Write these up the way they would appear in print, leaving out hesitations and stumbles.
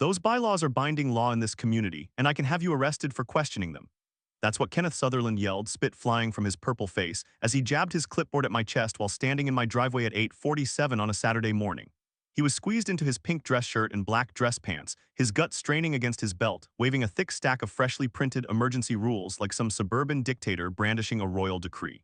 Those bylaws are binding law in this community, and I can have you arrested for questioning them. That's what Kenneth Sutherland yelled, spit flying from his purple face, as he jabbed his clipboard at my chest while standing in my driveway at 8:47 on a Saturday morning. He was squeezed into his pink dress shirt and black dress pants, his gut straining against his belt, waving a thick stack of freshly printed emergency rules like some suburban dictator brandishing a royal decree.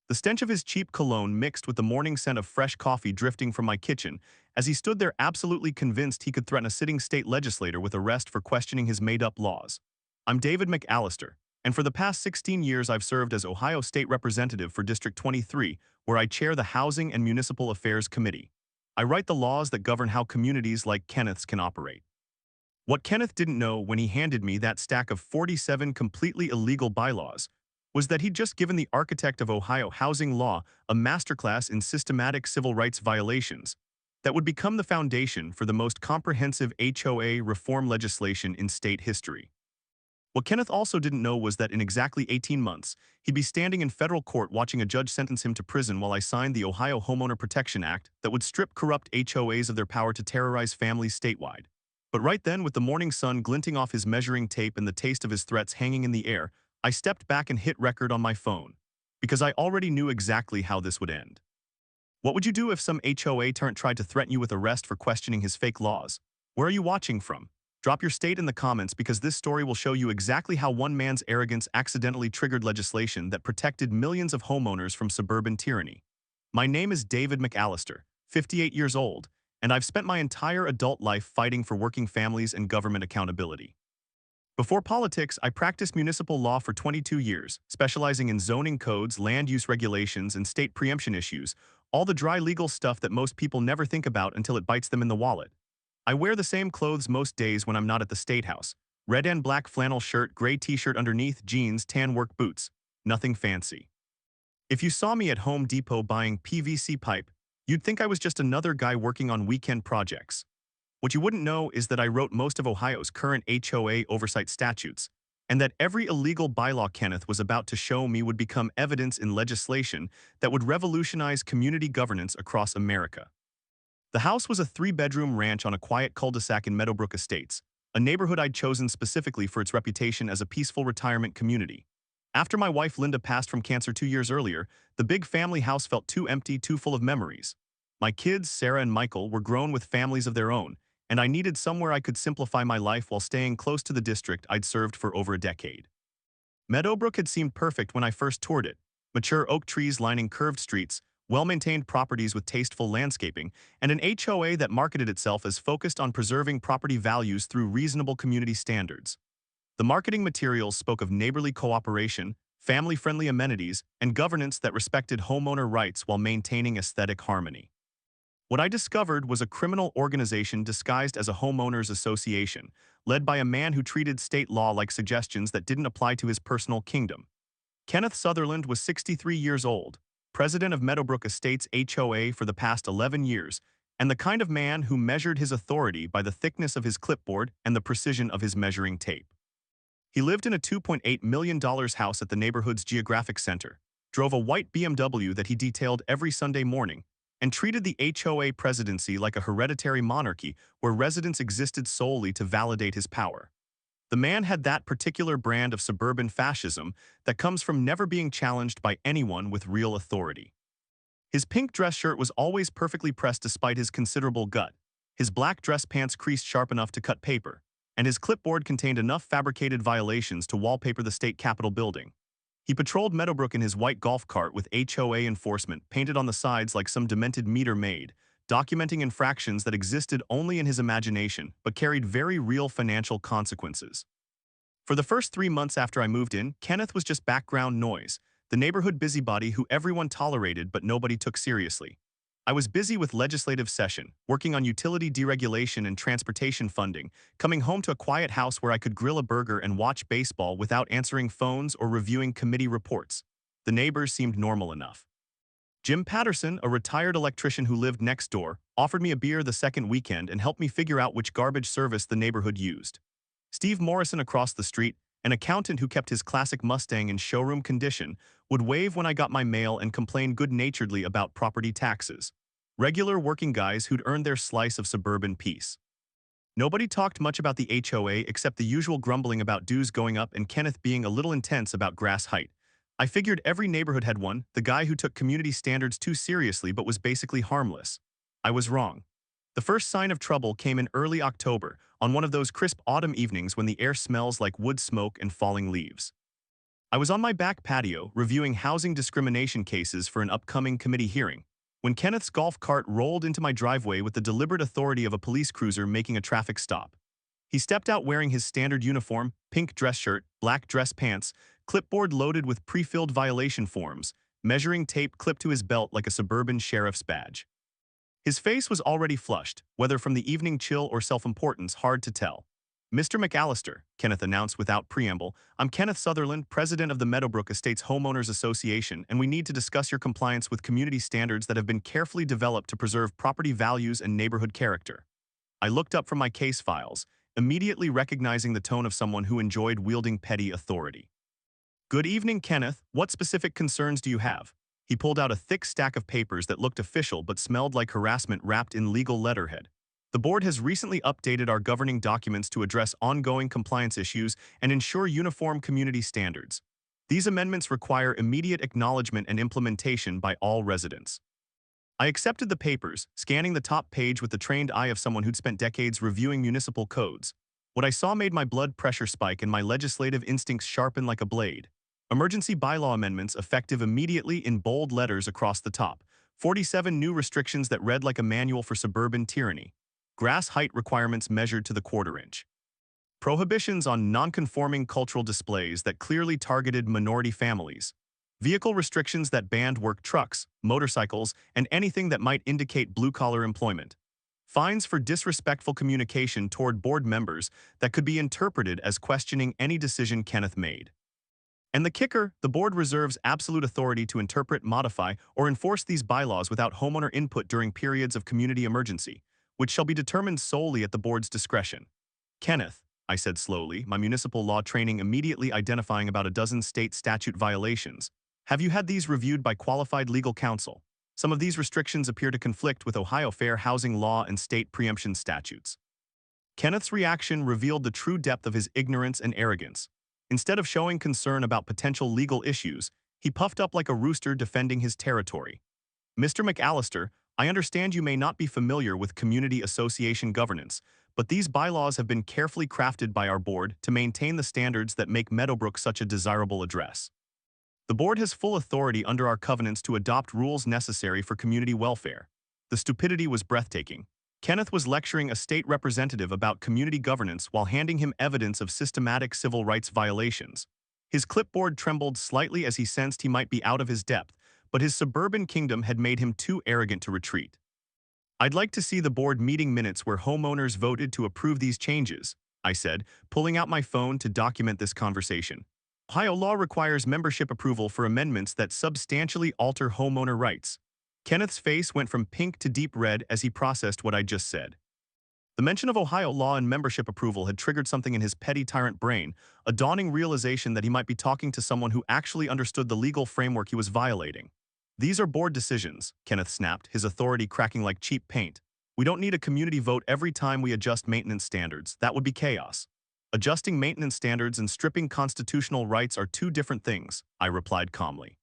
The stench of his cheap cologne mixed with the morning scent of fresh coffee drifting from my kitchen as he stood there absolutely convinced he could threaten a sitting state legislator with arrest for questioning his made-up laws. I'm David McAllister, and for the past 16 years I've served as Ohio State Representative for District 23, where I chair the Housing and Municipal Affairs Committee. I write the laws that govern how communities like Kenneth's can operate. What Kenneth didn't know when he handed me that stack of 47 completely illegal bylaws was that he'd just given the architect of Ohio housing law a masterclass in systematic civil rights violations that would become the foundation for the most comprehensive HOA reform legislation in state history. What Kenneth also didn't know was that in exactly 18 months, he'd be standing in federal court watching a judge sentence him to prison while I signed the Ohio Homeowner Protection Act that would strip corrupt HOAs of their power to terrorize families statewide. But right then, with the morning sun glinting off his measuring tape and the taste of his threats hanging in the air, I stepped back and hit record on my phone, because I already knew exactly how this would end. What would you do if some HOA tried to threaten you with arrest for questioning his fake laws? Where are you watching from? Drop your state in the comments because this story will show you exactly how one man's arrogance accidentally triggered legislation that protected millions of homeowners from suburban tyranny. My name is David McAllister, 58 years old, and I've spent my entire adult life fighting for working families and government accountability. Before politics, I practiced municipal law for 22 years, specializing in zoning codes, land use regulations, and state preemption issues, all the dry legal stuff that most people never think about until it bites them in the wallet. I wear the same clothes most days when I'm not at the State House. Red and black flannel shirt, gray t-shirt underneath, jeans, tan work boots. Nothing fancy. If you saw me at Home Depot buying PVC pipe, you'd think I was just another guy working on weekend projects. What you wouldn't know is that I wrote most of Ohio's current HOA oversight statutes, and that every illegal bylaw Kenneth was about to show me would become evidence in legislation that would revolutionize community governance across America. The house was a 3-bedroom ranch on a quiet cul-de-sac in Meadowbrook Estates, a neighborhood I'd chosen specifically for its reputation as a peaceful retirement community. After my wife Linda passed from cancer 2 years earlier, the big family house felt too empty, too full of memories. My kids, Sarah and Michael, were grown with families of their own, and I needed somewhere I could simplify my life while staying close to the district I'd served for over a decade. Meadowbrook had seemed perfect when I first toured it. Mature oak trees lining curved streets, well-maintained properties with tasteful landscaping, and an HOA that marketed itself as focused on preserving property values through reasonable community standards. The marketing materials spoke of neighborly cooperation, family-friendly amenities, and governance that respected homeowner rights while maintaining aesthetic harmony. What I discovered was a criminal organization disguised as a homeowners association, led by a man who treated state law like suggestions that didn't apply to his personal kingdom. Kenneth Sutherland was 63 years old, president of Meadowbrook Estates HOA for the past 11 years, and the kind of man who measured his authority by the thickness of his clipboard and the precision of his measuring tape. He lived in a $2.8 million house at the neighborhood's geographic center, drove a white BMW that he detailed every Sunday morning, and treated the HOA presidency like a hereditary monarchy where residents existed solely to validate his power. The man had that particular brand of suburban fascism that comes from never being challenged by anyone with real authority. His pink dress shirt was always perfectly pressed despite his considerable gut, his black dress pants creased sharp enough to cut paper, and his clipboard contained enough fabricated violations to wallpaper the state capitol building. He patrolled Meadowbrook in his white golf cart with HOA enforcement painted on the sides like some demented meter maid, documenting infractions that existed only in his imagination but carried very real financial consequences. For the first 3 months after I moved in, Kenneth was just background noise, the neighborhood busybody who everyone tolerated but nobody took seriously. I was busy with legislative session, working on utility deregulation and transportation funding, coming home to a quiet house where I could grill a burger and watch baseball without answering phones or reviewing committee reports. The neighbors seemed normal enough. Jim Patterson, a retired electrician who lived next door, offered me a beer the second weekend and helped me figure out which garbage service the neighborhood used. Steve Morrison across the street, an accountant who kept his classic Mustang in showroom condition, would wave when I got my mail and complain good-naturedly about property taxes. Regular working guys who'd earned their slice of suburban peace. Nobody talked much about the HOA except the usual grumbling about dues going up and Kenneth being a little intense about grass height. I figured every neighborhood had one, the guy who took community standards too seriously but was basically harmless. I was wrong. The first sign of trouble came in early October, on one of those crisp autumn evenings when the air smells like wood smoke and falling leaves. I was on my back patio, reviewing housing discrimination cases for an upcoming committee hearing, when Kenneth's golf cart rolled into my driveway with the deliberate authority of a police cruiser making a traffic stop. He stepped out wearing his standard uniform, pink dress shirt, black dress pants, clipboard loaded with pre-filled violation forms, measuring tape clipped to his belt like a suburban sheriff's badge. His face was already flushed, whether from the evening chill or self-importance, hard to tell. "Mr. McAllister," Kenneth announced without preamble, "I'm Kenneth Sutherland, president of the Meadowbrook Estates Homeowners Association, and we need to discuss your compliance with community standards that have been carefully developed to preserve property values and neighborhood character." I looked up from my case files, immediately recognizing the tone of someone who enjoyed wielding petty authority. "Good evening, Kenneth. What specific concerns do you have?" He pulled out a thick stack of papers that looked official but smelled like harassment wrapped in legal letterhead. "The board has recently updated our governing documents to address ongoing compliance issues and ensure uniform community standards. These amendments require immediate acknowledgement and implementation by all residents." I accepted the papers, scanning the top page with the trained eye of someone who'd spent decades reviewing municipal codes. What I saw made my blood pressure spike and my legislative instincts sharpen like a blade. Emergency bylaw amendments effective immediately in bold letters across the top. 47 new restrictions that read like a manual for suburban tyranny. Grass height requirements measured to the quarter-inch. Prohibitions on non-conforming cultural displays that clearly targeted minority families. Vehicle restrictions that banned work trucks, motorcycles, and anything that might indicate blue-collar employment. Fines for disrespectful communication toward board members that could be interpreted as questioning any decision Kenneth made. And the kicker, the board reserves absolute authority to interpret, modify, or enforce these bylaws without homeowner input during periods of community emergency, which shall be determined solely at the board's discretion. "Kenneth," I said slowly, my municipal law training immediately identifying about a dozen state statute violations, "have you had these reviewed by qualified legal counsel? Some of these restrictions appear to conflict with Ohio fair housing law and state preemption statutes." Kenneth's reaction revealed the true depth of his ignorance and arrogance. Instead of showing concern about potential legal issues, he puffed up like a rooster defending his territory. "Mr. McAllister, I understand you may not be familiar with community association governance, but these bylaws have been carefully crafted by our board to maintain the standards that make Meadowbrook such a desirable address. The board has full authority under our covenants to adopt rules necessary for community welfare." The stupidity was breathtaking. Kenneth was lecturing a state representative about community governance while handing him evidence of systematic civil rights violations. His clipboard trembled slightly as he sensed he might be out of his depth, but his suburban kingdom had made him too arrogant to retreat. "I'd like to see the board meeting minutes where homeowners voted to approve these changes," I said, pulling out my phone to document this conversation. "Ohio law requires membership approval for amendments that substantially alter homeowner rights." Kenneth's face went from pink to deep red as he processed what I'd just said. The mention of Ohio law and membership approval had triggered something in his petty tyrant brain, a dawning realization that he might be talking to someone who actually understood the legal framework he was violating. "These are board decisions," Kenneth snapped, his authority cracking like cheap paint. "We don't need a community vote every time we adjust maintenance standards. That would be chaos." "Adjusting maintenance standards and stripping constitutional rights are two different things," I replied calmly.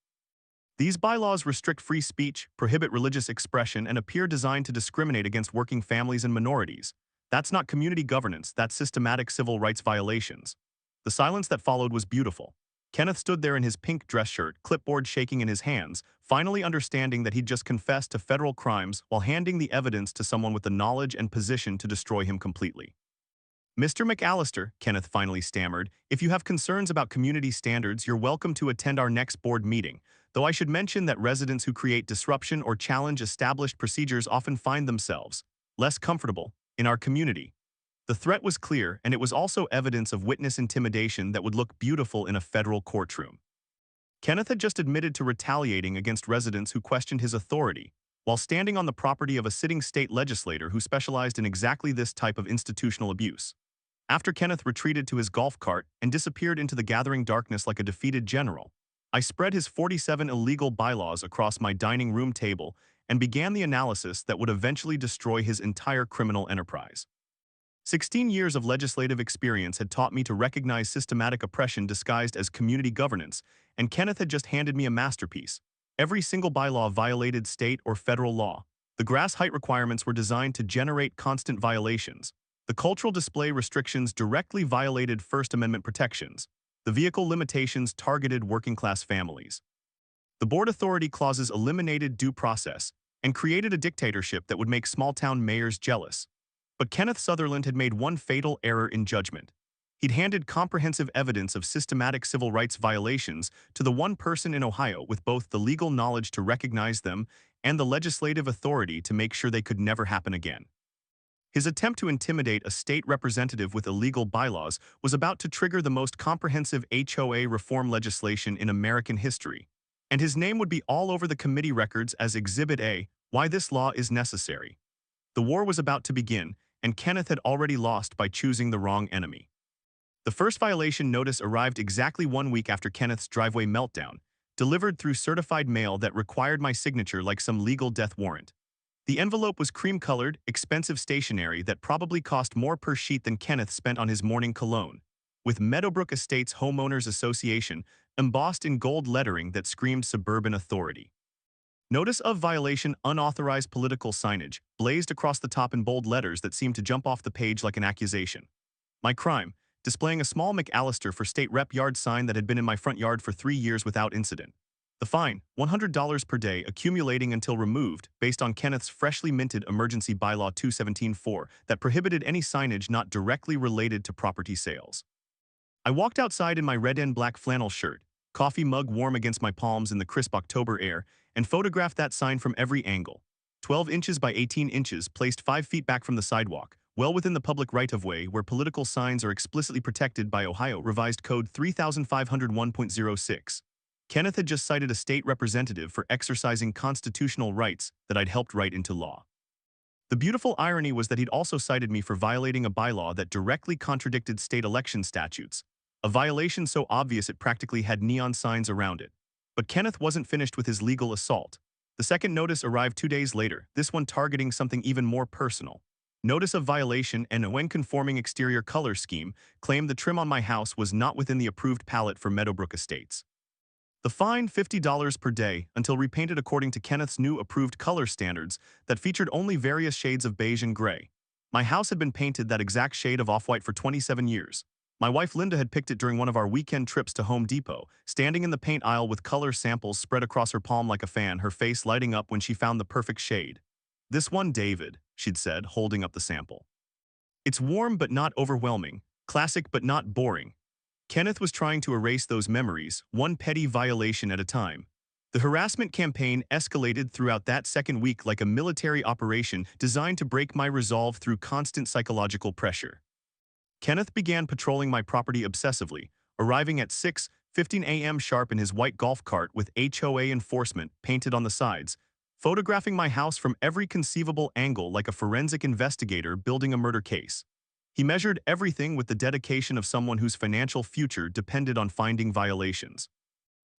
"These bylaws restrict free speech, prohibit religious expression, and appear designed to discriminate against working families and minorities. That's not community governance, that's systematic civil rights violations." The silence that followed was beautiful. Kenneth stood there in his pink dress shirt, clipboard shaking in his hands, finally understanding that he'd just confessed to federal crimes while handing the evidence to someone with the knowledge and position to destroy him completely. "Mr. McAllister," Kenneth finally stammered, "if you have concerns about community standards, you're welcome to attend our next board meeting, though I should mention that residents who create disruption or challenge established procedures often find themselves less comfortable in our community." The threat was clear, and it was also evidence of witness intimidation that would look beautiful in a federal courtroom. Kenneth had just admitted to retaliating against residents who questioned his authority, while standing on the property of a sitting state legislator who specialized in exactly this type of institutional abuse. After Kenneth retreated to his golf cart and disappeared into the gathering darkness like a defeated general, I spread his 47 illegal bylaws across my dining room table and began the analysis that would eventually destroy his entire criminal enterprise. 16 years of legislative experience had taught me to recognize systematic oppression disguised as community governance, and Kenneth had just handed me a masterpiece. Every single bylaw violated state or federal law. The grass height requirements were designed to generate constant violations. The cultural display restrictions directly violated First Amendment protections. The vehicle limitations targeted working-class families. The board authority clauses eliminated due process and created a dictatorship that would make small-town mayors jealous. But Kenneth Sutherland had made one fatal error in judgment. He'd handed comprehensive evidence of systematic civil rights violations to the one person in Ohio with both the legal knowledge to recognize them and the legislative authority to make sure they could never happen again. His attempt to intimidate a state representative with illegal bylaws was about to trigger the most comprehensive HOA reform legislation in American history, and his name would be all over the committee records as Exhibit A, why this law is necessary. The war was about to begin, and Kenneth had already lost by choosing the wrong enemy. The first violation notice arrived exactly 1 week after Kenneth's driveway meltdown, delivered through certified mail that required my signature like some legal death warrant. The envelope was cream-colored, expensive stationery that probably cost more per sheet than Kenneth spent on his morning cologne, with Meadowbrook Estates Homeowners Association embossed in gold lettering that screamed suburban authority. Notice of violation unauthorized political signage blazed across the top in bold letters that seemed to jump off the page like an accusation. My crime, displaying a small McAllister for state rep yard sign that had been in my front yard for 3 years without incident. The fine, $100 per day, accumulating until removed based on Kenneth's freshly minted emergency bylaw 217-4 that prohibited any signage not directly related to property sales. I walked outside in my red and black flannel shirt, coffee mug warm against my palms in the crisp October air, and photographed that sign from every angle. 12 inches by 18 inches, placed 5 feet back from the sidewalk, well within the public right-of-way where political signs are explicitly protected by Ohio Revised Code 3501.06. Kenneth had just cited a state representative for exercising constitutional rights that I'd helped write into law. The beautiful irony was that he'd also cited me for violating a bylaw that directly contradicted state election statutes, a violation so obvious it practically had neon signs around it. But Kenneth wasn't finished with his legal assault. The second notice arrived 2 days later, this one targeting something even more personal. Notice of violation and when conforming exterior color scheme claimed the trim on my house was not within the approved palette for Meadowbrook Estates. The fine, $50 per day, until repainted according to Kenneth's new approved color standards that featured only various shades of beige and gray. My house had been painted that exact shade of off-white for 27 years. My wife Linda had picked it during one of our weekend trips to Home Depot, standing in the paint aisle with color samples spread across her palm like a fan, her face lighting up when she found the perfect shade. "This one, David," she'd said, holding up the sample. "It's warm but not overwhelming, classic but not boring." Kenneth was trying to erase those memories, one petty violation at a time. The harassment campaign escalated throughout that second week like a military operation designed to break my resolve through constant psychological pressure. Kenneth began patrolling my property obsessively, arriving at 6:15 a.m. sharp in his white golf cart with HOA enforcement painted on the sides, photographing my house from every conceivable angle like a forensic investigator building a murder case. He measured everything with the dedication of someone whose financial future depended on finding violations.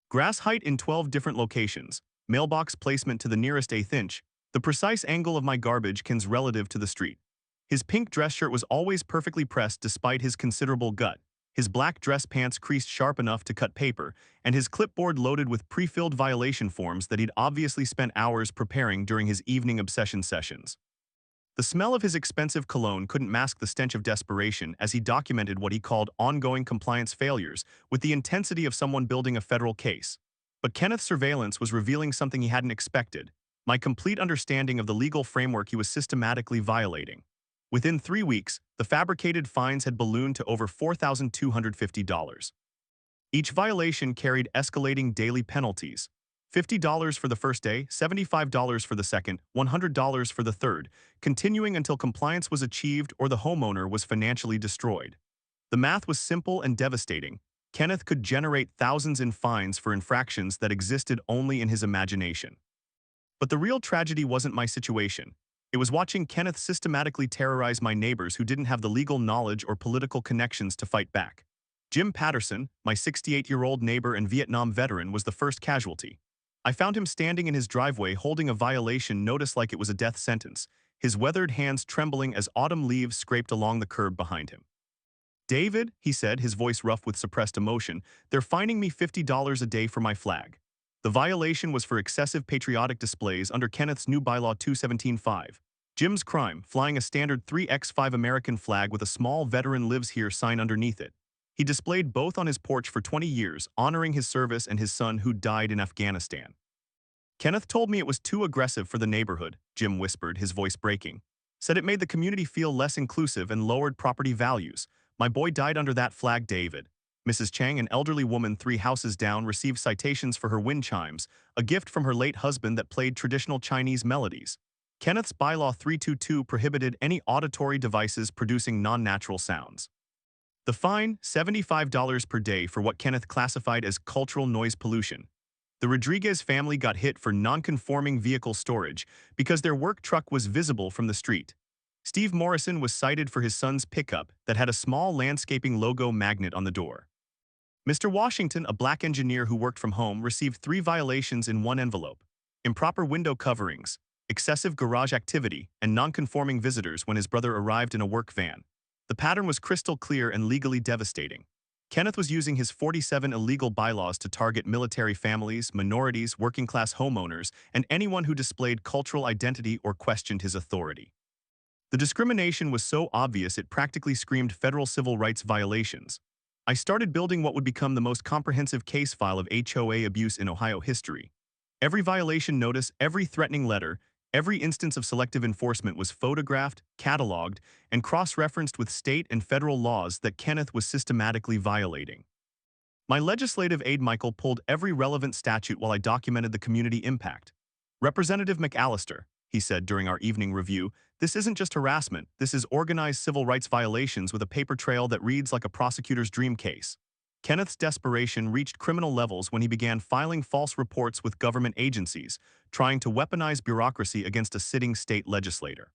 Grass height in 12 different locations, mailbox placement to the nearest eighth inch, the precise angle of my garbage cans relative to the street. His pink dress shirt was always perfectly pressed despite his considerable gut, his black dress pants creased sharp enough to cut paper, and his clipboard loaded with pre-filled violation forms that he'd obviously spent hours preparing during his evening obsession sessions. The smell of his expensive cologne couldn't mask the stench of desperation as he documented what he called ongoing compliance failures with the intensity of someone building a federal case. But Kenneth's surveillance was revealing something he hadn't expected, my complete understanding of the legal framework he was systematically violating. Within 3 weeks, the fabricated fines had ballooned to over $4,250. Each violation carried escalating daily penalties. $50 for the first day, $75 for the second, $100 for the third, continuing until compliance was achieved or the homeowner was financially destroyed. The math was simple and devastating. Kenneth could generate thousands in fines for infractions that existed only in his imagination. But the real tragedy wasn't my situation. It was watching Kenneth systematically terrorize my neighbors who didn't have the legal knowledge or political connections to fight back. Jim Patterson, my 68-year-old neighbor and Vietnam veteran, was the first casualty. I found him standing in his driveway holding a violation notice like it was a death sentence, his weathered hands trembling as autumn leaves scraped along the curb behind him. "David," he said, his voice rough with suppressed emotion, "they're fining me $50 a day for my flag." The violation was for excessive patriotic displays under Kenneth's new bylaw 217.5. Jim's crime, flying a standard 3x5 American flag with a small "Veteran Lives Here" sign underneath it. He displayed both on his porch for 20 years, honoring his service and his son who died in Afghanistan. "Kenneth told me it was too aggressive for the neighborhood," Jim whispered, his voice breaking. "Said it made the community feel less inclusive and lowered property values. My boy died under that flag, David." Mrs. Chang, an elderly woman 3 houses down, received citations for her wind chimes, a gift from her late husband that played traditional Chinese melodies. Kenneth's bylaw 322 prohibited any auditory devices producing non-natural sounds. The fine, $75 per day for what Kenneth classified as cultural noise pollution. The Rodriguez family got hit for non-conforming vehicle storage because their work truck was visible from the street. Steve Morrison was cited for his son's pickup that had a small landscaping logo magnet on the door. Mr. Washington, a black engineer who worked from home, received 3 violations in one envelope: improper window coverings, excessive garage activity, and non-conforming visitors when his brother arrived in a work van. The pattern was crystal clear and legally devastating. Kenneth was using his 47 illegal bylaws to target military families, minorities, working-class homeowners, and anyone who displayed cultural identity or questioned his authority. The discrimination was so obvious it practically screamed federal civil rights violations. I started building what would become the most comprehensive case file of HOA abuse in Ohio history. Every violation notice, every threatening letter, every instance of selective enforcement was photographed, cataloged, and cross-referenced with state and federal laws that Kenneth was systematically violating. My legislative aide Michael pulled every relevant statute while I documented the community impact. "Representative McAllister," he said during our evening review, "this isn't just harassment, this is organized civil rights violations with a paper trail that reads like a prosecutor's dream case." Kenneth's desperation reached criminal levels when he began filing false reports with government agencies, trying to weaponize bureaucracy against a sitting state legislator.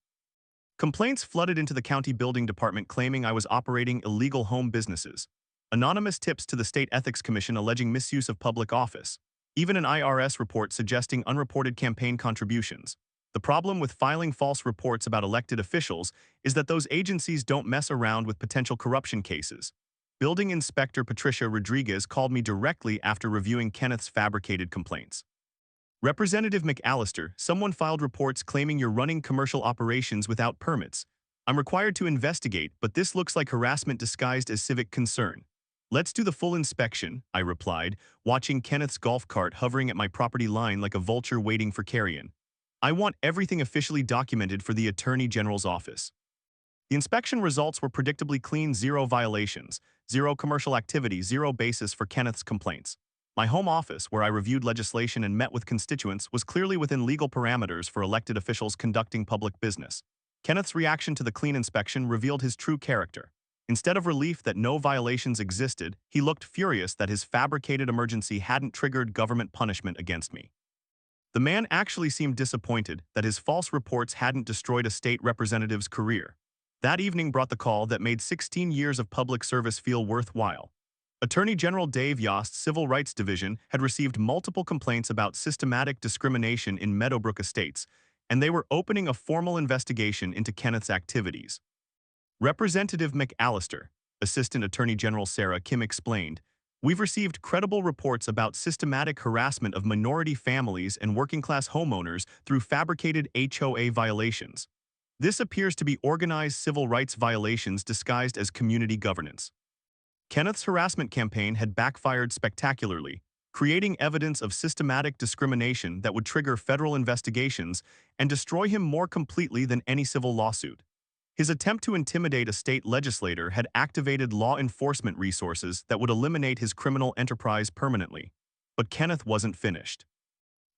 Complaints flooded into the county building department claiming I was operating illegal home businesses. Anonymous tips to the State Ethics Commission alleging misuse of public office. Even an IRS report suggesting unreported campaign contributions. The problem with filing false reports about elected officials is that those agencies don't mess around with potential corruption cases. Building Inspector Patricia Rodriguez called me directly after reviewing Kenneth's fabricated complaints. "Representative McAllister, someone filed reports claiming you're running commercial operations without permits. I'm required to investigate, but this looks like harassment disguised as civic concern." "Let's do the full inspection," I replied, watching Kenneth's golf cart hovering at my property line like a vulture waiting for carrion. "I want everything officially documented for the Attorney General's office." The inspection results were predictably clean: 0 violations, 0 commercial activity, 0 basis for Kenneth's complaints. My home office, where I reviewed legislation and met with constituents, was clearly within legal parameters for elected officials conducting public business. Kenneth's reaction to the clean inspection revealed his true character. Instead of relief that no violations existed, he looked furious that his fabricated emergency hadn't triggered government punishment against me. The man actually seemed disappointed that his false reports hadn't destroyed a state representative's career. That evening brought the call that made 16 years of public service feel worthwhile. Attorney General Dave Yost's Civil Rights Division had received multiple complaints about systematic discrimination in Meadowbrook Estates, and they were opening a formal investigation into Kenneth's activities. Representative McAllister, Assistant Attorney General Sarah Kim explained, "We've received credible reports about systematic harassment of minority families and working-class homeowners through fabricated HOA violations. This appears to be organized civil rights violations disguised as community governance." Kenneth's harassment campaign had backfired spectacularly, creating evidence of systematic discrimination that would trigger federal investigations and destroy him more completely than any civil lawsuit. His attempt to intimidate a state legislator had activated law enforcement resources that would eliminate his criminal enterprise permanently. But Kenneth wasn't finished.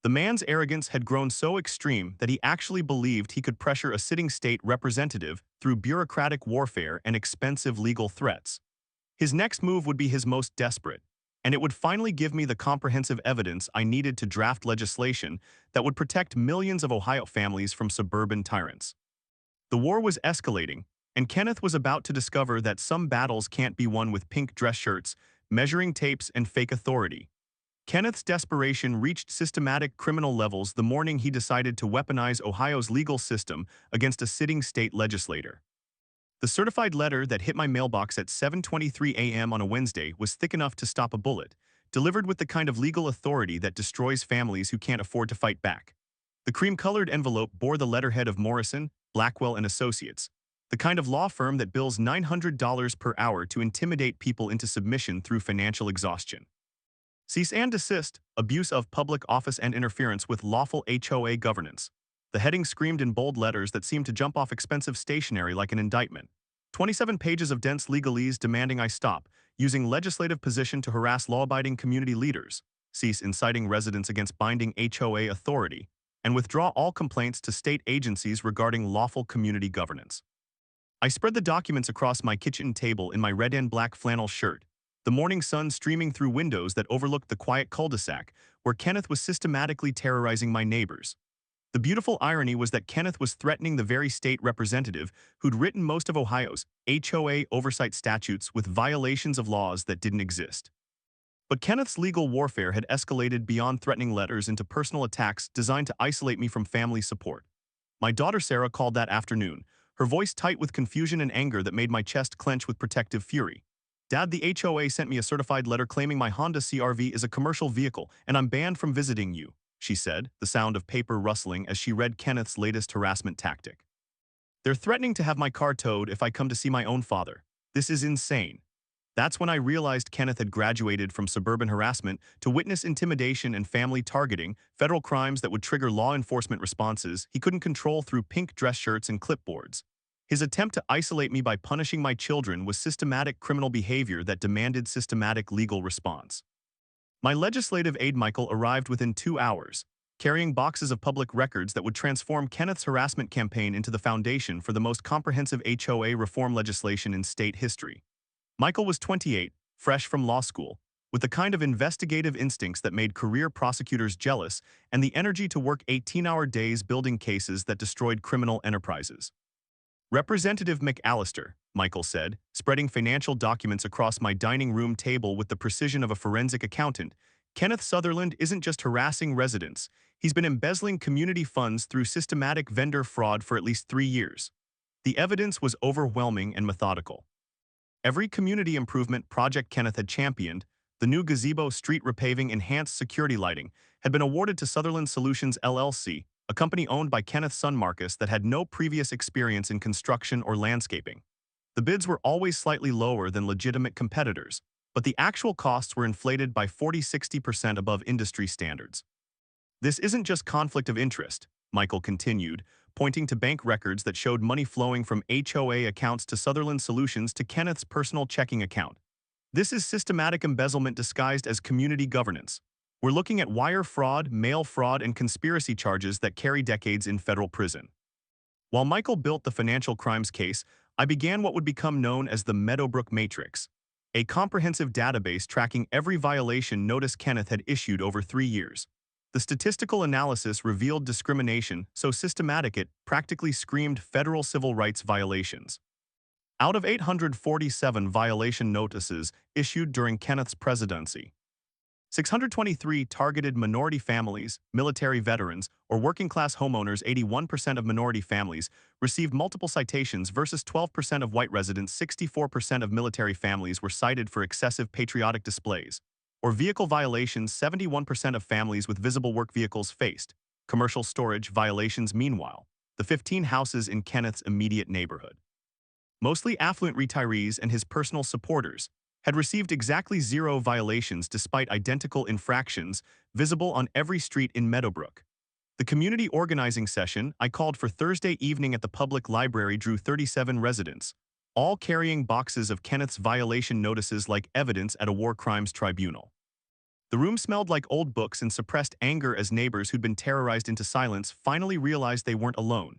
The man's arrogance had grown so extreme that he actually believed he could pressure a sitting state representative through bureaucratic warfare and expensive legal threats. His next move would be his most desperate, and it would finally give me the comprehensive evidence I needed to draft legislation that would protect millions of Ohio families from suburban tyrants. The war was escalating, and Kenneth was about to discover that some battles can't be won with pink dress shirts, measuring tapes, and fake authority. Kenneth's desperation reached systematic criminal levels the morning he decided to weaponize Ohio's legal system against a sitting state legislator. The certified letter that hit my mailbox at 7:23 a.m. on a Wednesday was thick enough to stop a bullet, delivered with the kind of legal authority that destroys families who can't afford to fight back. The cream-colored envelope bore the letterhead of Morrison, Blackwell and Associates, the kind of law firm that bills $900 per hour to intimidate people into submission through financial exhaustion. Cease and desist, abuse of public office and interference with lawful HOA governance. The heading screamed in bold letters that seemed to jump off expensive stationery like an indictment. 27 pages of dense legalese demanding I stop, using legislative position to harass law-abiding community leaders, cease inciting residents against binding HOA authority, and withdraw all complaints to state agencies regarding lawful community governance. I spread the documents across my kitchen table in my red and black flannel shirt, the morning sun streaming through windows that overlooked the quiet cul-de-sac where Kenneth was systematically terrorizing my neighbors. The beautiful irony was that Kenneth was threatening the very state representative who'd written most of Ohio's HOA oversight statutes with violations of laws that didn't exist. But Kenneth's legal warfare had escalated beyond threatening letters into personal attacks designed to isolate me from family support. My daughter Sarah called that afternoon, her voice tight with confusion and anger that made my chest clench with protective fury. Dad, the HOA sent me a certified letter claiming my Honda CR-V is a commercial vehicle and I'm banned from visiting you, she said, the sound of paper rustling as she read Kenneth's latest harassment tactic. They're threatening to have my car towed if I come to see my own father. This is insane. That's when I realized Kenneth had graduated from suburban harassment to witness intimidation and family targeting, federal crimes that would trigger law enforcement responses he couldn't control through pink dress shirts and clipboards. His attempt to isolate me by punishing my children was systematic criminal behavior that demanded systematic legal response. My legislative aide Michael arrived within 2 hours, carrying boxes of public records that would transform Kenneth's harassment campaign into the foundation for the most comprehensive HOA reform legislation in state history. Michael was 28, fresh from law school, with the kind of investigative instincts that made career prosecutors jealous and the energy to work 18-hour days building cases that destroyed criminal enterprises. Representative McAllister, Michael said, spreading financial documents across my dining room table with the precision of a forensic accountant, Kenneth Sutherland isn't just harassing residents, he's been embezzling community funds through systematic vendor fraud for at least 3 years. The evidence was overwhelming and methodical. Every community improvement project Kenneth had championed, the new gazebo, street repaving, enhanced security lighting, had been awarded to Sutherland Solutions LLC, a company owned by Kenneth's son Marcus that had no previous experience in construction or landscaping. The bids were always slightly lower than legitimate competitors, but the actual costs were inflated by 40–60% above industry standards. This isn't just conflict of interest, Michael continued, pointing to bank records that showed money flowing from HOA accounts to Sutherland Solutions to Kenneth's personal checking account. This is systematic embezzlement disguised as community governance. We're looking at wire fraud, mail fraud, and conspiracy charges that carry decades in federal prison. While Michael built the financial crimes case, I began what would become known as the Meadowbrook Matrix, a comprehensive database tracking every violation notice Kenneth had issued over 3 years. The statistical analysis revealed discrimination so systematic it practically screamed federal civil rights violations. Out of 847 violation notices issued during Kenneth's presidency, 623 targeted minority families, military veterans, or working-class homeowners. 81% of minority families received multiple citations versus 12% of white residents. 64% of military families were cited for excessive patriotic displays or vehicle violations. 71% of families with visible work vehicles faced commercial storage violations. Meanwhile, the 15 houses in Kenneth's immediate neighborhood, mostly affluent retirees and his personal supporters, had received exactly 0 violations despite identical infractions visible on every street in Meadowbrook. The community organizing session I called for Thursday evening at the public library drew 37 residents, all carrying boxes of Kenneth's violation notices like evidence at a war crimes tribunal. The room smelled like old books and suppressed anger as neighbors who'd been terrorized into silence finally realized they weren't alone.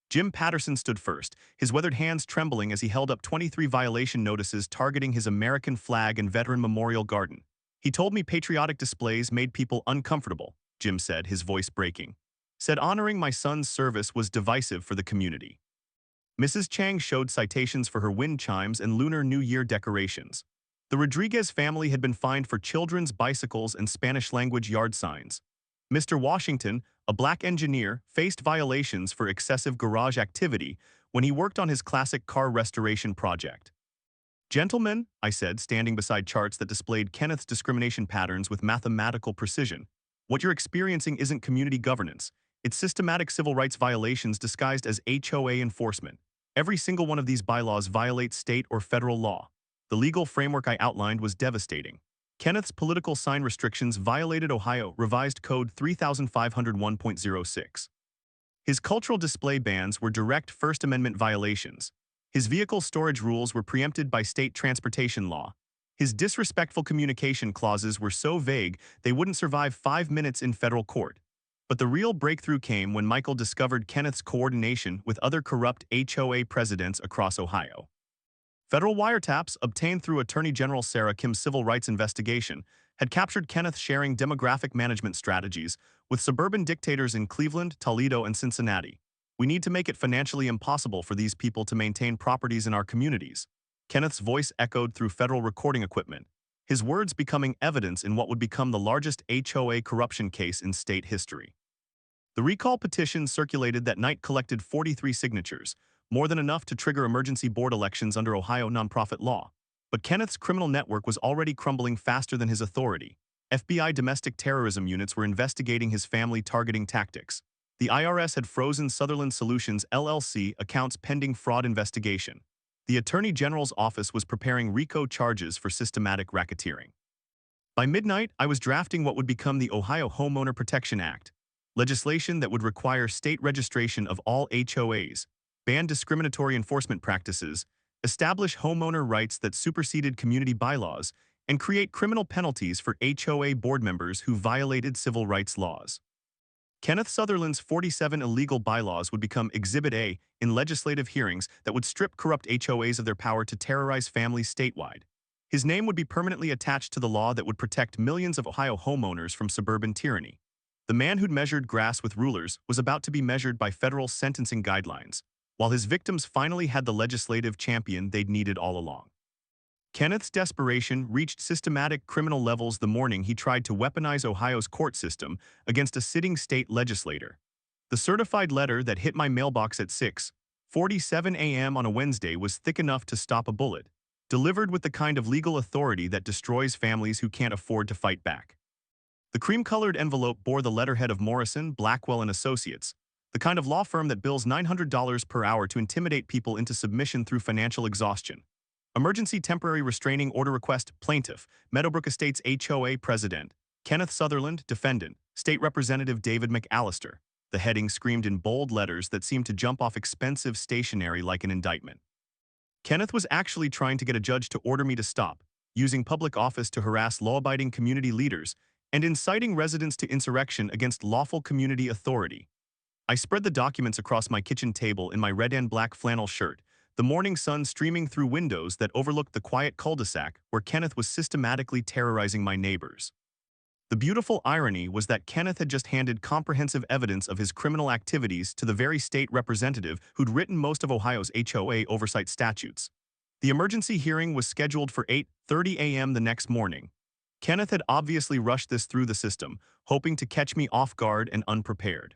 Jim Patterson stood first, his weathered hands trembling as he held up 23 violation notices targeting his American flag and veteran memorial garden. He told me patriotic displays made people uncomfortable, Jim said, his voice breaking. Said honoring my son's service was divisive for the community. Mrs. Chang showed citations for her wind chimes and Lunar New Year decorations. The Rodriguez family had been fined for children's bicycles and Spanish-language yard signs. Mr. Washington, a black engineer, faced violations for excessive garage activity when he worked on his classic car restoration project. "Gentlemen," I said, standing beside charts that displayed Kenneth's discrimination patterns with mathematical precision, "what you're experiencing isn't community governance. It's systematic civil rights violations disguised as HOA enforcement. Every single one of these bylaws violates state or federal law." The legal framework I outlined was devastating. Kenneth's political sign restrictions violated Ohio Revised Code 3501.06. His cultural display bans were direct First Amendment violations. His vehicle storage rules were preempted by state transportation law. His disrespectful communication clauses were so vague they wouldn't survive 5 minutes in federal court. But the real breakthrough came when Michael discovered Kenneth's coordination with other corrupt HOA presidents across Ohio. Federal wiretaps, obtained through Attorney General Sarah Kim's civil rights investigation, had captured Kenneth sharing demographic management strategies with suburban dictators in Cleveland, Toledo, and Cincinnati. "We need to make it financially impossible for these people to maintain properties in our communities." Kenneth's voice echoed through federal recording equipment, his words becoming evidence in what would become the largest HOA corruption case in state history. The recall petition circulated that night collected 43 signatures, more than enough to trigger emergency board elections under Ohio nonprofit law. But Kenneth's criminal network was already crumbling faster than his authority. FBI domestic terrorism units were investigating his family targeting tactics. The IRS had frozen Sutherland Solutions LLC accounts pending fraud investigation. The Attorney General's office was preparing RICO charges for systematic racketeering. By midnight, I was drafting what would become the Ohio Homeowner Protection Act, legislation that would require state registration of all HOAs, ban discriminatory enforcement practices, establish homeowner rights that superseded community bylaws, and create criminal penalties for HOA board members who violated civil rights laws. Kenneth Sutherland's 47 illegal bylaws would become Exhibit A in legislative hearings that would strip corrupt HOAs of their power to terrorize families statewide. His name would be permanently attached to the law that would protect millions of Ohio homeowners from suburban tyranny. The man who'd measured grass with rulers was about to be measured by federal sentencing guidelines, while his victims finally had the legislative champion they'd needed all along. Kenneth's desperation reached systematic criminal levels the morning he tried to weaponize Ohio's court system against a sitting state legislator. The certified letter that hit my mailbox at 6:47 a.m. on a Wednesday was thick enough to stop a bullet, delivered with the kind of legal authority that destroys families who can't afford to fight back. The cream-colored envelope bore the letterhead of Morrison, Blackwell & Associates, the kind of law firm that bills $900 per hour to intimidate people into submission through financial exhaustion. Emergency Temporary Restraining Order Request Plaintiff, Meadowbrook Estates HOA President, Kenneth Sutherland, Defendant, State Representative David McAllister. The heading screamed in bold letters that seemed to jump off expensive stationery like an indictment. Kenneth was actually trying to get a judge to order me to stop, using public office to harass law-abiding community leaders, and inciting residents to insurrection against lawful community authority. I spread the documents across my kitchen table in my red and black flannel shirt, the morning sun streaming through windows that overlooked the quiet cul-de-sac where Kenneth was systematically terrorizing my neighbors. The beautiful irony was that Kenneth had just handed comprehensive evidence of his criminal activities to the very state representative who'd written most of Ohio's HOA oversight statutes. The emergency hearing was scheduled for 8:30 a.m. the next morning. Kenneth had obviously rushed this through the system, hoping to catch me off guard and unprepared.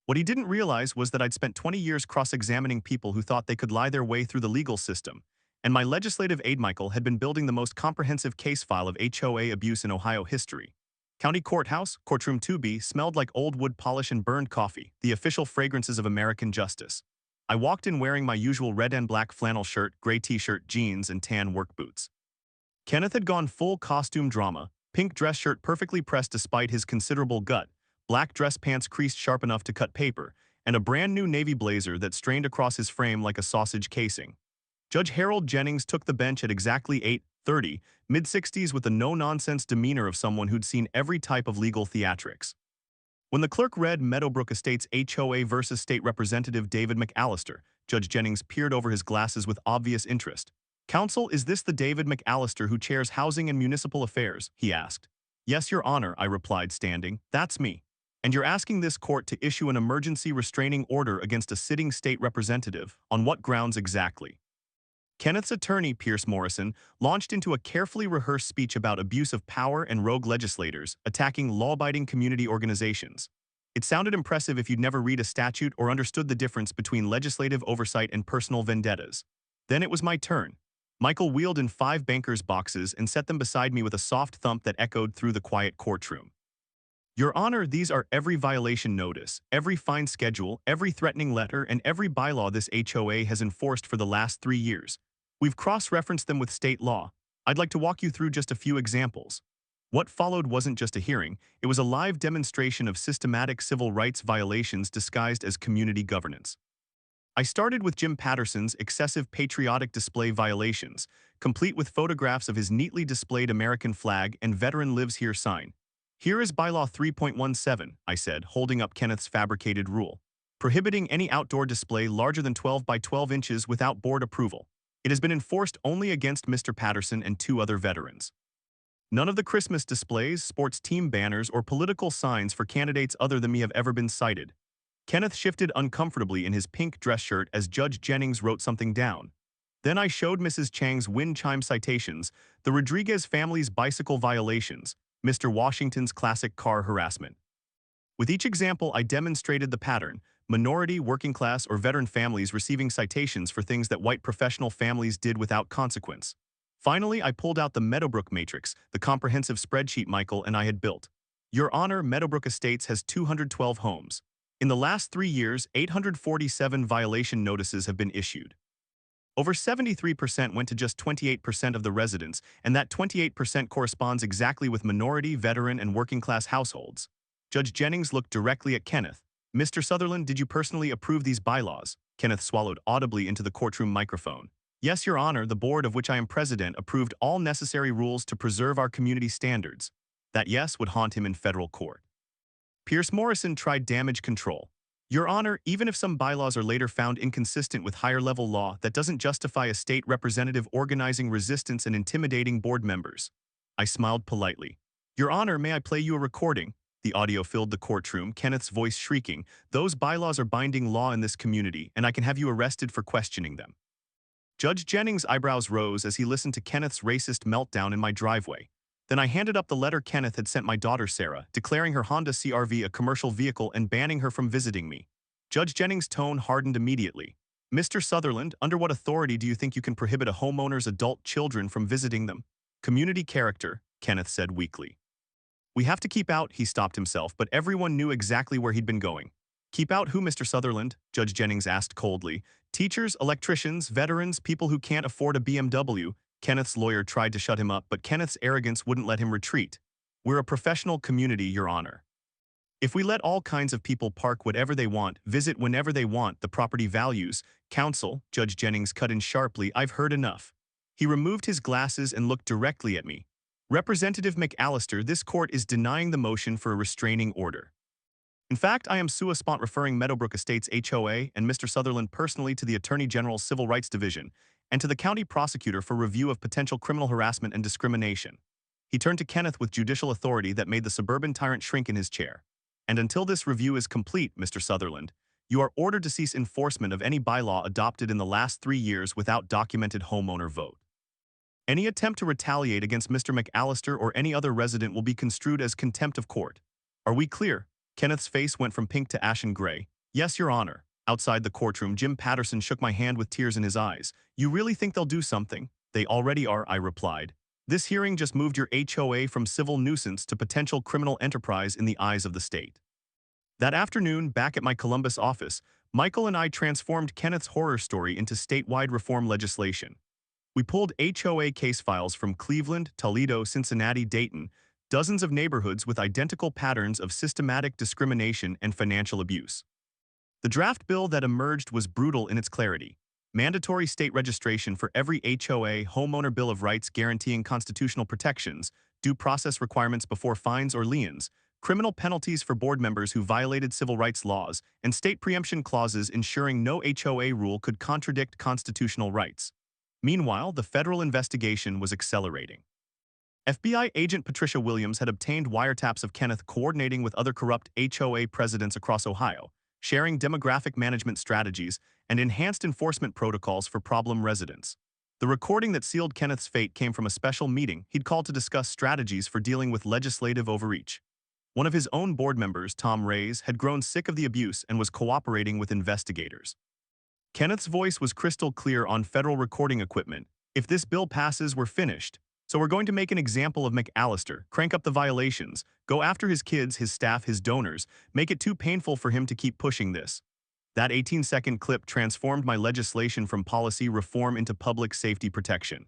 What he didn't realize was that I'd spent 20 years cross-examining people who thought they could lie their way through the legal system, and my legislative aide Michael had been building the most comprehensive case file of HOA abuse in Ohio history. County Courthouse, Courtroom 2B, smelled like old wood polish and burned coffee, the official fragrances of American justice. I walked in wearing my usual red and black flannel shirt, gray t-shirt, jeans, and tan work boots. Kenneth had gone full costume drama, pink dress shirt perfectly pressed despite his considerable gut, black dress pants creased sharp enough to cut paper, and a brand new navy blazer that strained across his frame like a sausage casing. Judge Harold Jennings took the bench at exactly 8:30, mid-60s with the no-nonsense demeanor of someone who'd seen every type of legal theatrics. When the clerk read Meadowbrook Estates HOA versus State Representative David McAllister, Judge Jennings peered over his glasses with obvious interest. "Counsel, is this the David McAllister who chairs Housing and Municipal Affairs?" he asked. "Yes, Your Honor," I replied, standing. "That's me. And you're asking this court to issue an emergency restraining order against a sitting state representative. On what grounds exactly?" Kenneth's attorney, Pierce Morrison, launched into a carefully rehearsed speech about abuse of power and rogue legislators attacking law-abiding community organizations. It sounded impressive if you'd never read a statute or understood the difference between legislative oversight and personal vendettas. Then it was my turn. Michael wheeled in 5 bankers' boxes and set them beside me with a soft thump that echoed through the quiet courtroom. Your Honor, these are every violation notice, every fine schedule, every threatening letter, and every bylaw this HOA has enforced for the last 3 years. We've cross-referenced them with state law. I'd like to walk you through just a few examples. What followed wasn't just a hearing, it was a live demonstration of systematic civil rights violations disguised as community governance. I started with Jim Patterson's excessive patriotic display violations, complete with photographs of his neatly displayed American flag and Veteran Lives Here sign. Here is Bylaw 3.17, I said, holding up Kenneth's fabricated rule, prohibiting any outdoor display larger than 12 by 12 inches without board approval. It has been enforced only against Mr. Patterson and 2 other veterans. None of the Christmas displays, sports team banners, or political signs for candidates other than me have ever been cited. Kenneth shifted uncomfortably in his pink dress shirt as Judge Jennings wrote something down. Then I showed Mrs. Chang's wind chime citations, the Rodriguez family's bicycle violations, Mr. Washington's classic car harassment. With each example, I demonstrated the pattern: minority, working class, or veteran families receiving citations for things that white professional families did without consequence. Finally, I pulled out the Meadowbrook Matrix, the comprehensive spreadsheet Michael and I had built. Your Honor, Meadowbrook Estates has 212 homes. In the last 3 years, 847 violation notices have been issued. Over 73% went to just 28% of the residents, and that 28% corresponds exactly with minority, veteran, and working-class households. Judge Jennings looked directly at Kenneth. Mr. Sutherland, did you personally approve these bylaws? Kenneth swallowed audibly into the courtroom microphone. Yes, Your Honor, the board of which I am president approved all necessary rules to preserve our community standards. That yes would haunt him in federal court. Pierce Morrison tried damage control. Your Honor, even if some bylaws are later found inconsistent with higher-level law, that doesn't justify a state representative organizing resistance and intimidating board members. I smiled politely. Your Honor, may I play you a recording? The audio filled the courtroom, Kenneth's voice shrieking. Those bylaws are binding law in this community, and I can have you arrested for questioning them. Judge Jennings' eyebrows rose as he listened to Kenneth's racist meltdown in my driveway. Then I handed up the letter Kenneth had sent my daughter Sarah, declaring her Honda CR-V a commercial vehicle and banning her from visiting me. Judge Jennings' tone hardened immediately. Mr. Sutherland, under what authority do you think you can prohibit a homeowner's adult children from visiting them? Community character, Kenneth said weakly. We have to keep out, he stopped himself, but everyone knew exactly where he'd been going. Keep out who, Mr. Sutherland? Judge Jennings asked coldly. Teachers, electricians, veterans, people who can't afford a BMW. Kenneth's lawyer tried to shut him up, but Kenneth's arrogance wouldn't let him retreat. We're a professional community, Your Honor. If we let all kinds of people park whatever they want, visit whenever they want, the property values, counsel, Judge Jennings cut in sharply, I've heard enough. He removed his glasses and looked directly at me. Representative McAllister, this court is denying the motion for a restraining order. In fact, I am sua sponte referring Meadowbrook Estates HOA and Mr. Sutherland personally to the Attorney General's Civil Rights Division and to the county prosecutor for review of potential criminal harassment and discrimination. He turned to Kenneth with judicial authority that made the suburban tyrant shrink in his chair. And until this review is complete, Mr. Sutherland, you are ordered to cease enforcement of any bylaw adopted in the last 3 years without documented homeowner vote. Any attempt to retaliate against Mr. McAllister or any other resident will be construed as contempt of court. Are we clear? Kenneth's face went from pink to ashen gray. Yes, Your Honor. Outside the courtroom, Jim Patterson shook my hand with tears in his eyes. You really think they'll do something? They already are, I replied. This hearing just moved your HOA from civil nuisance to potential criminal enterprise in the eyes of the state. That afternoon, back at my Columbus office, Michael and I transformed Kenneth's horror story into statewide reform legislation. We pulled HOA case files from Cleveland, Toledo, Cincinnati, Dayton, dozens of neighborhoods with identical patterns of systematic discrimination and financial abuse. The draft bill that emerged was brutal in its clarity. Mandatory state registration for every HOA, homeowner bill of rights guaranteeing constitutional protections, due process requirements before fines or liens, criminal penalties for board members who violated civil rights laws, and state preemption clauses ensuring no HOA rule could contradict constitutional rights. Meanwhile, the federal investigation was accelerating. FBI agent Patricia Williams had obtained wiretaps of Kenneth coordinating with other corrupt HOA presidents across Ohio, sharing demographic management strategies and enhanced enforcement protocols for problem residents. The recording that sealed Kenneth's fate came from a special meeting he'd called to discuss strategies for dealing with legislative overreach. One of his own board members, Tom Reyes, had grown sick of the abuse and was cooperating with investigators. Kenneth's voice was crystal clear on federal recording equipment. If this bill passes, we're finished. So we're going to make an example of McAllister, crank up the violations, go after his kids, his staff, his donors, make it too painful for him to keep pushing this. That 18-second clip transformed my legislation from policy reform into public safety protection.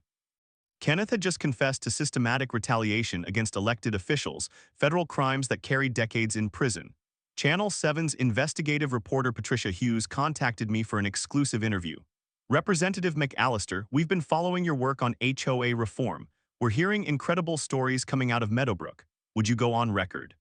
Kenneth had just confessed to systematic retaliation against elected officials, federal crimes that carried decades in prison. Channel 7's investigative reporter Patricia Hughes contacted me for an exclusive interview. Representative McAllister, we've been following your work on HOA reform. We're hearing incredible stories coming out of Meadowbrook. Would you go on record?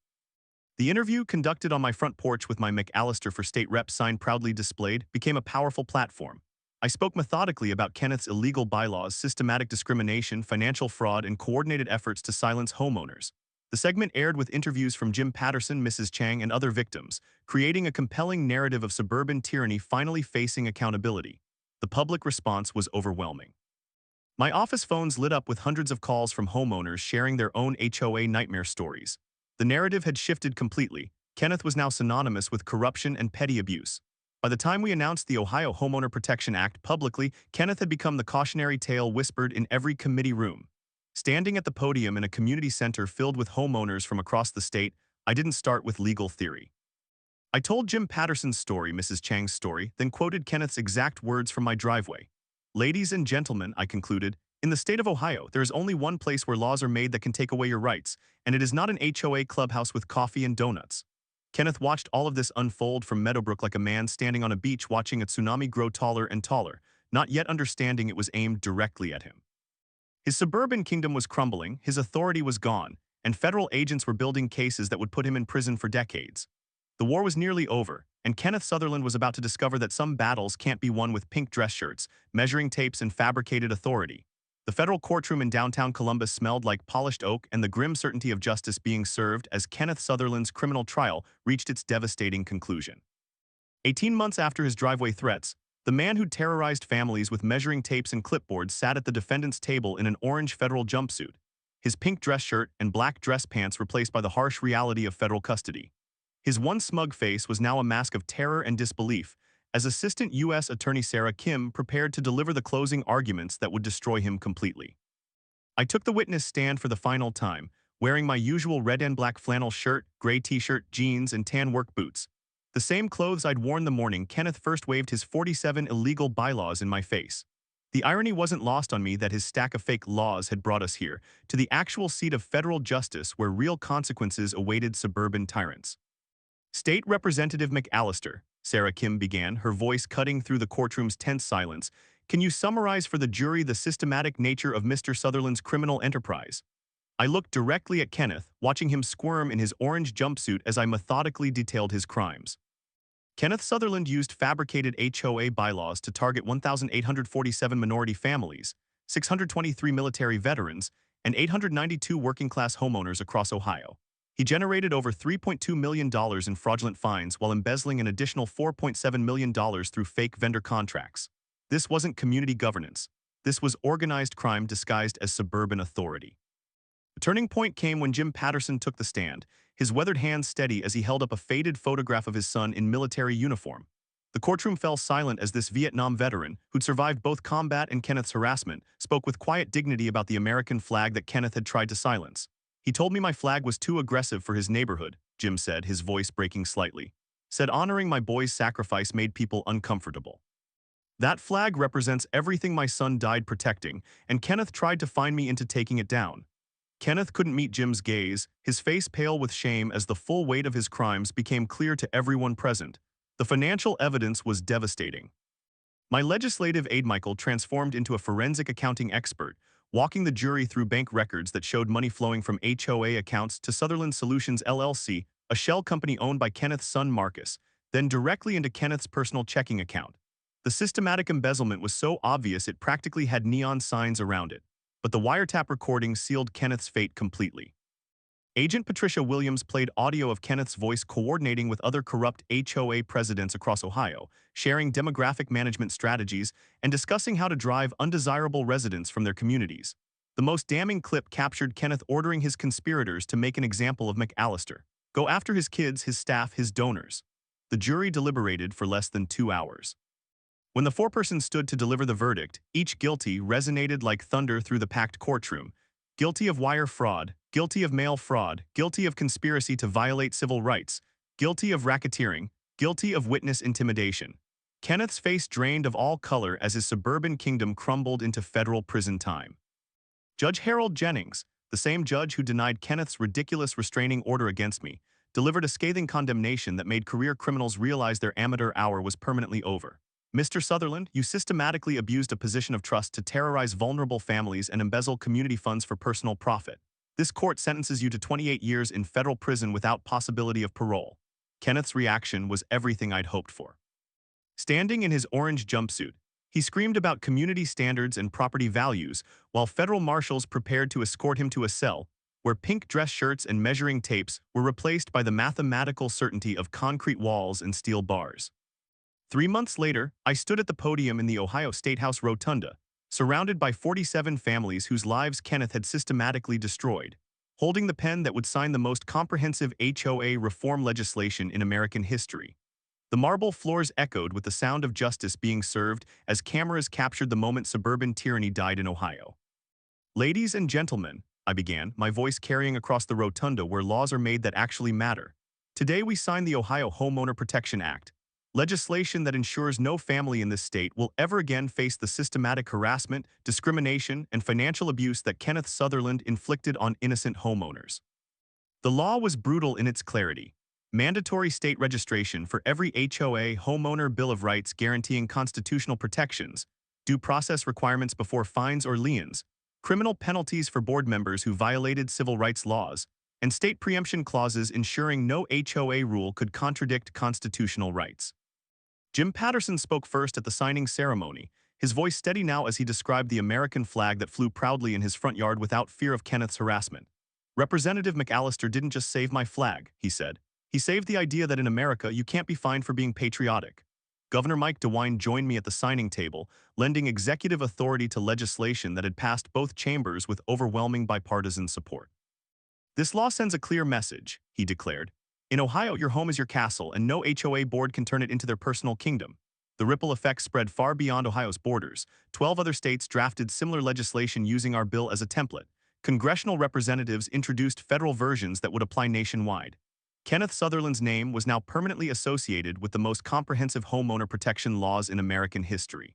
The interview, conducted on my front porch with my McAllister for State Rep sign proudly displayed, became a powerful platform. I spoke methodically about Kenneth's illegal bylaws, systematic discrimination, financial fraud, and coordinated efforts to silence homeowners. The segment aired with interviews from Jim Patterson, Mrs. Chang, and other victims, creating a compelling narrative of suburban tyranny finally facing accountability. The public response was overwhelming. My office phones lit up with hundreds of calls from homeowners sharing their own HOA nightmare stories. The narrative had shifted completely. Kenneth was now synonymous with corruption and petty abuse. By the time we announced the Ohio Homeowner Protection Act publicly, Kenneth had become the cautionary tale whispered in every committee room. Standing at the podium in a community center filled with homeowners from across the state, I didn't start with legal theory. I told Jim Patterson's story, Mrs. Chang's story, then quoted Kenneth's exact words from my driveway. Ladies and gentlemen, I concluded, in the state of Ohio, there is only one place where laws are made that can take away your rights, and it is not an HOA clubhouse with coffee and donuts. Kenneth watched all of this unfold from Meadowbrook like a man standing on a beach watching a tsunami grow taller and taller, not yet understanding it was aimed directly at him. His suburban kingdom was crumbling, his authority was gone, and federal agents were building cases that would put him in prison for decades. The war was nearly over, and Kenneth Sutherland was about to discover that some battles can't be won with pink dress shirts, measuring tapes, and fabricated authority. The federal courtroom in downtown Columbus smelled like polished oak and the grim certainty of justice being served as Kenneth Sutherland's criminal trial reached its devastating conclusion. 18 months after his driveway threats, the man who terrorized families with measuring tapes and clipboards sat at the defendant's table in an orange federal jumpsuit, his pink dress shirt and black dress pants replaced by the harsh reality of federal custody. His once smug face was now a mask of terror and disbelief, as Assistant U.S. Attorney Sarah Kim prepared to deliver the closing arguments that would destroy him completely. I took the witness stand for the final time, wearing my usual red and black flannel shirt, gray t-shirt, jeans, and tan work boots. The same clothes I'd worn the morning Kenneth first waved his 47 illegal bylaws in my face. The irony wasn't lost on me that his stack of fake laws had brought us here, to the actual seat of federal justice where real consequences awaited suburban tyrants. State Representative McAllister, Sarah Kim began, her voice cutting through the courtroom's tense silence, can you summarize for the jury the systematic nature of Mr. Sutherland's criminal enterprise? I looked directly at Kenneth, watching him squirm in his orange jumpsuit as I methodically detailed his crimes. Kenneth Sutherland used fabricated HOA bylaws to target 1,847 minority families, 623 military veterans, and 892 working-class homeowners across Ohio. He generated over $3.2 million in fraudulent fines while embezzling an additional $4.7 million through fake vendor contracts. This wasn't community governance. This was organized crime disguised as suburban authority. The turning point came when Jim Patterson took the stand, his weathered hands steady as he held up a faded photograph of his son in military uniform. The courtroom fell silent as this Vietnam veteran, who'd survived both combat and Kenneth's harassment, spoke with quiet dignity about the American flag that Kenneth had tried to silence. He told me my flag was too aggressive for his neighborhood, Jim said, his voice breaking slightly. Said honoring my boy's sacrifice made people uncomfortable. That flag represents everything my son died protecting, and Kenneth tried to fine me into taking it down. Kenneth couldn't meet Jim's gaze, his face pale with shame as the full weight of his crimes became clear to everyone present. The financial evidence was devastating. My legislative aide Michael transformed into a forensic accounting expert, walking the jury through bank records that showed money flowing from HOA accounts to Sutherland Solutions LLC, a shell company owned by Kenneth's son Marcus, then directly into Kenneth's personal checking account. The systematic embezzlement was so obvious it practically had neon signs around it, but the wiretap recording sealed Kenneth's fate completely. Agent Patricia Williams played audio of Kenneth's voice coordinating with other corrupt HOA presidents across Ohio, sharing demographic management strategies and discussing how to drive undesirable residents from their communities. The most damning clip captured Kenneth ordering his conspirators to make an example of McAllister. Go after his kids, his staff, his donors. The jury deliberated for less than 2 hours. When the foreperson stood to deliver the verdict, each guilty resonated like thunder through the packed courtroom. Guilty of wire fraud, guilty of mail fraud, guilty of conspiracy to violate civil rights, guilty of racketeering, guilty of witness intimidation. Kenneth's face drained of all color as his suburban kingdom crumbled into federal prison time. Judge Harold Jennings, the same judge who denied Kenneth's ridiculous restraining order against me, delivered a scathing condemnation that made career criminals realize their amateur hour was permanently over. Mr. Sutherland, you systematically abused a position of trust to terrorize vulnerable families and embezzle community funds for personal profit. This court sentences you to 28 years in federal prison without possibility of parole. Kenneth's reaction was everything I'd hoped for. Standing in his orange jumpsuit, he screamed about community standards and property values while federal marshals prepared to escort him to a cell where pink dress shirts and measuring tapes were replaced by the mathematical certainty of concrete walls and steel bars. 3 months later, I stood at the podium in the Ohio State House Rotunda, surrounded by 47 families whose lives Kenneth had systematically destroyed, holding the pen that would sign the most comprehensive HOA reform legislation in American history. The marble floors echoed with the sound of justice being served as cameras captured the moment suburban tyranny died in Ohio. Ladies and gentlemen, I began, my voice carrying across the rotunda where laws are made that actually matter. Today we sign the Ohio Homeowner Protection Act, legislation that ensures no family in this state will ever again face the systematic harassment, discrimination, and financial abuse that Kenneth Sutherland inflicted on innocent homeowners. The law was brutal in its clarity. Mandatory state registration for every HOA homeowner bill of rights guaranteeing constitutional protections, due process requirements before fines or liens, criminal penalties for board members who violated civil rights laws, and state preemption clauses ensuring no HOA rule could contradict constitutional rights. Jim Patterson spoke first at the signing ceremony, his voice steady now as he described the American flag that flew proudly in his front yard without fear of Kenneth's harassment. Representative McAllister didn't just save my flag, he said. He saved the idea that in America you can't be fined for being patriotic. Governor Mike DeWine joined me at the signing table, lending executive authority to legislation that had passed both chambers with overwhelming bipartisan support. This law sends a clear message, he declared. In Ohio, your home is your castle, and no HOA board can turn it into their personal kingdom. The ripple effect spread far beyond Ohio's borders. 12 other states drafted similar legislation using our bill as a template. Congressional representatives introduced federal versions that would apply nationwide. Kenneth Sutherland's name was now permanently associated with the most comprehensive homeowner protection laws in American history.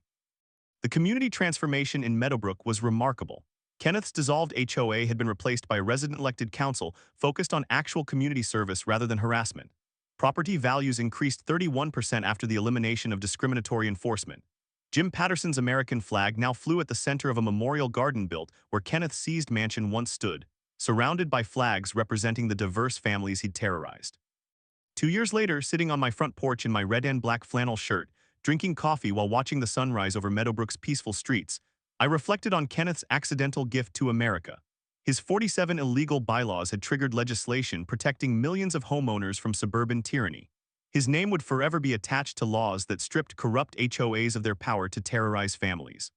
The community transformation in Meadowbrook was remarkable. Kenneth's dissolved HOA had been replaced by a resident-elected council focused on actual community service rather than harassment. Property values increased 31% after the elimination of discriminatory enforcement. Jim Patterson's American flag now flew at the center of a memorial garden built where Kenneth's seized mansion once stood, surrounded by flags representing the diverse families he'd terrorized. 2 years later, sitting on my front porch in my red and black flannel shirt, drinking coffee while watching the sunrise over Meadowbrook's peaceful streets, I reflected on Kenneth's accidental gift to America. His 47 illegal bylaws had triggered legislation protecting millions of homeowners from suburban tyranny. His name would forever be attached to laws that stripped corrupt HOAs of their power to terrorize families.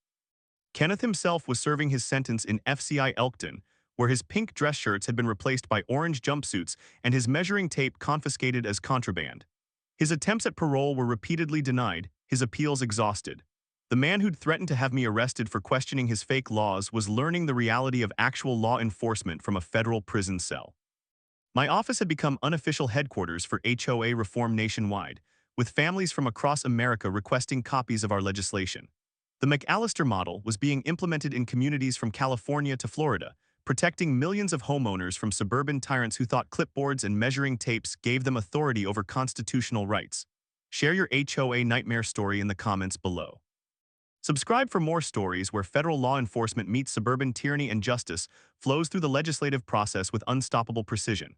Kenneth himself was serving his sentence in FCI Elkton, where his pink dress shirts had been replaced by orange jumpsuits and his measuring tape confiscated as contraband. His attempts at parole were repeatedly denied, his appeals exhausted. The man who'd threatened to have me arrested for questioning his fake laws was learning the reality of actual law enforcement from a federal prison cell. My office had become unofficial headquarters for HOA reform nationwide, with families from across America requesting copies of our legislation. The McAllister model was being implemented in communities from California to Florida, protecting millions of homeowners from suburban tyrants who thought clipboards and measuring tapes gave them authority over constitutional rights. Share your HOA nightmare story in the comments below. Subscribe for more stories where federal law enforcement meets suburban tyranny and justice flows through the legislative process with unstoppable precision.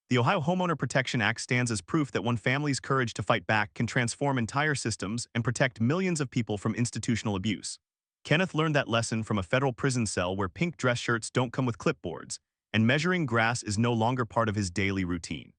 The Ohio Homeowner Protection Act stands as proof that one family's courage to fight back can transform entire systems and protect millions of people from institutional abuse. Kenneth learned that lesson from a federal prison cell where pink dress shirts don't come with clipboards, and measuring grass is no longer part of his daily routine.